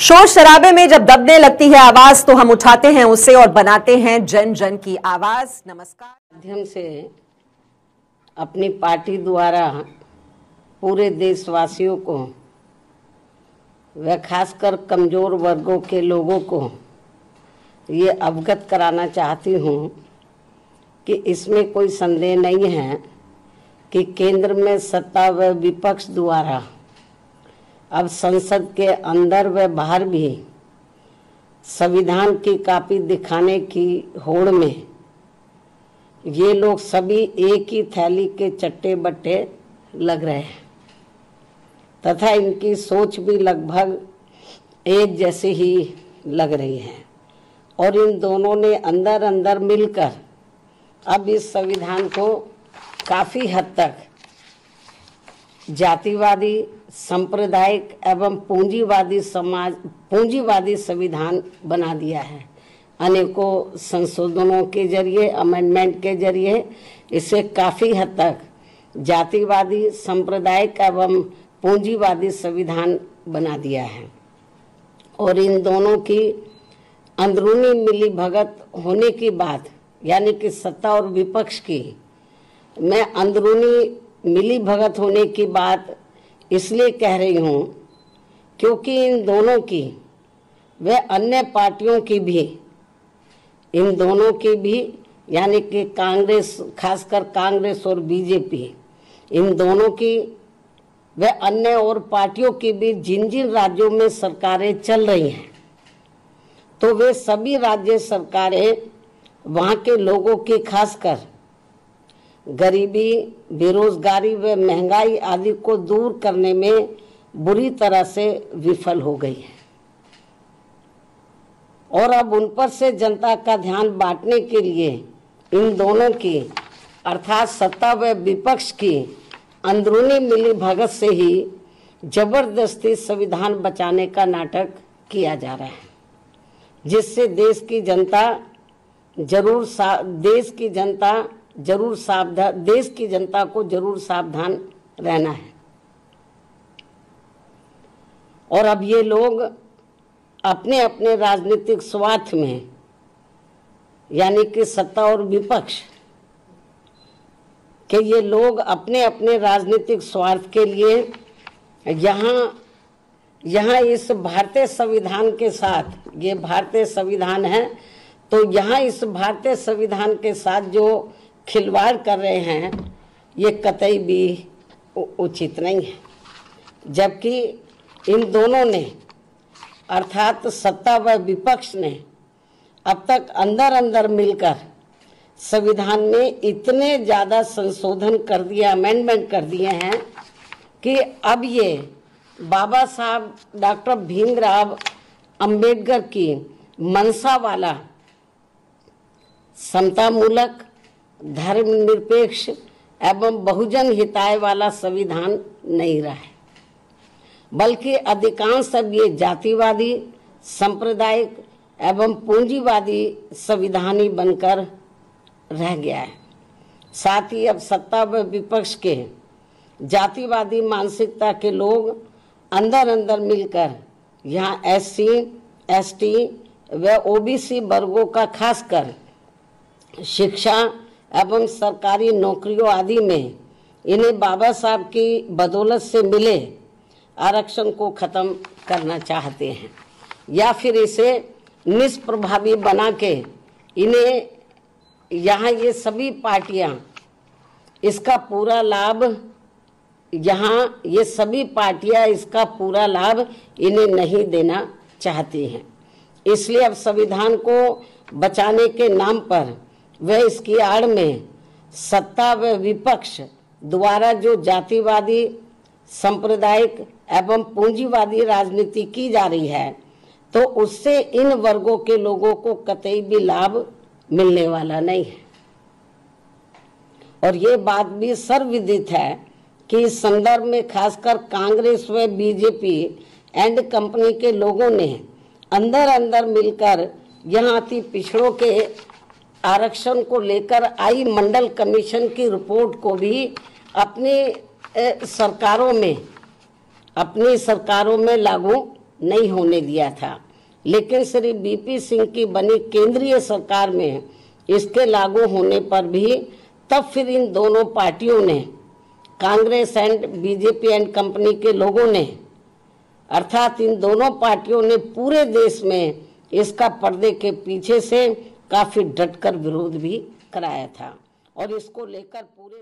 शोर शराबे में जब दबने लगती है आवाज तो हम उठाते हैं उसे और बनाते हैं जन जन की आवाज। नमस्कार। माध्यम से अपनी पार्टी द्वारा पूरे देशवासियों को व खासकर कमज़ोर वर्गों के लोगों को ये अवगत कराना चाहती हूँ कि इसमें कोई संदेह नहीं है कि केंद्र में सत्ता व विपक्ष द्वारा अब संसद के अंदर व बाहर भी संविधान की कॉपी दिखाने की होड़ में ये लोग सभी एक ही थैली के चट्टे बट्टे लग रहे हैं तथा इनकी सोच भी लगभग एक जैसी ही लग रही है और इन दोनों ने अंदर अंदर मिलकर अब इस संविधान को काफ़ी हद तक जातिवादी, सांप्रदायिक एवं पूंजीवादी संविधान बना दिया है। अनेकों संशोधनों के जरिए, अमेंडमेंट के जरिए इसे काफ़ी हद तक जातिवादी, सांप्रदायिक एवं पूंजीवादी संविधान बना दिया है और इन दोनों की अंदरूनी मिलीभगत होने की बात, यानी कि सत्ता और विपक्ष की मैं अंदरूनी मिलीभगत होने की बात इसलिए कह रही हूँ क्योंकि इन दोनों की व अन्य पार्टियों की भी, इन दोनों की भी यानी कि कांग्रेस, खासकर कांग्रेस और बीजेपी, इन दोनों की व अन्य और पार्टियों की भी जिन जिन राज्यों में सरकारें चल रही हैं तो वे सभी राज्य सरकारें वहाँ के लोगों की खासकर गरीबी, बेरोजगारी व महंगाई आदि को दूर करने में बुरी तरह से विफल हो गई है और अब उन पर से जनता का ध्यान बांटने के लिए इन दोनों की अर्थात सत्ता व विपक्ष की अंदरूनी मिलीभगत से ही जबरदस्ती संविधान बचाने का नाटक किया जा रहा है, जिससे देश की जनता को जरूर सावधान रहना है। और अब ये लोग अपने अपने राजनीतिक स्वार्थ में, यानी कि सत्ता और विपक्ष के ये लोग अपने अपने राजनीतिक स्वार्थ के लिए यहाँ इस भारतीय संविधान के साथ, ये भारतीय संविधान है तो यहाँ इस भारतीय संविधान के साथ जो खिलवाड़ कर रहे हैं ये कतई भी उचित नहीं है। जबकि इन दोनों ने अर्थात सत्ता व विपक्ष ने अब तक अंदर अंदर मिलकर संविधान में इतने ज़्यादा संशोधन कर दिए, अमेंडमेंट कर दिए हैं कि अब ये बाबा साहब डॉक्टर भीमराव अंबेडकर की मंशा वाला समतामूलक, धर्मनिरपेक्ष एवं बहुजन हिताय वाला संविधान नहीं रहा है, बल्कि अधिकांश अब ये जातिवादी, सांप्रदायिक एवं पूंजीवादी संविधान ही बनकर रह गया है। साथ ही अब सत्ता व विपक्ष के जातिवादी मानसिकता के लोग अंदर अंदर मिलकर यहाँ SC, ST व OBC वर्गों का खासकर शिक्षा एवं सरकारी नौकरियों आदि में इन्हें बाबा साहब की बदौलत से मिले आरक्षण को ख़त्म करना चाहते हैं या फिर इसे निष्प्रभावी बना के इन्हें यहाँ ये सभी पार्टियाँ इसका पूरा लाभ इन्हें नहीं देना चाहती हैं। इसलिए अब संविधान को बचाने के नाम पर वह इसकी आड़ में सत्ता व विपक्ष द्वारा जो जातिवादी, सांप्रदायिक एवं पूंजीवादी राजनीति की जा रही है तो उससे इन वर्गों के लोगों को कतई भी लाभ मिलने वाला नहीं है। और ये बात भी सर्वविदित है कि इस संदर्भ में खासकर कांग्रेस व बीजेपी एंड कंपनी के लोगों ने अंदर अंदर मिलकर यहाँ अति पिछड़ों के आरक्षण को लेकर आई मंडल कमीशन की रिपोर्ट को भी अपनी सरकारों में लागू नहीं होने दिया था, लेकिन श्री बीपी सिंह की बनी केंद्रीय सरकार में इसके लागू होने पर भी तब फिर इन दोनों पार्टियों ने, Congress and BJP and company के लोगों ने, अर्थात इन दोनों पार्टियों ने पूरे देश में इसका पर्दे के पीछे से काफी डटकर विरोध भी कराया था और इसको लेकर पूरे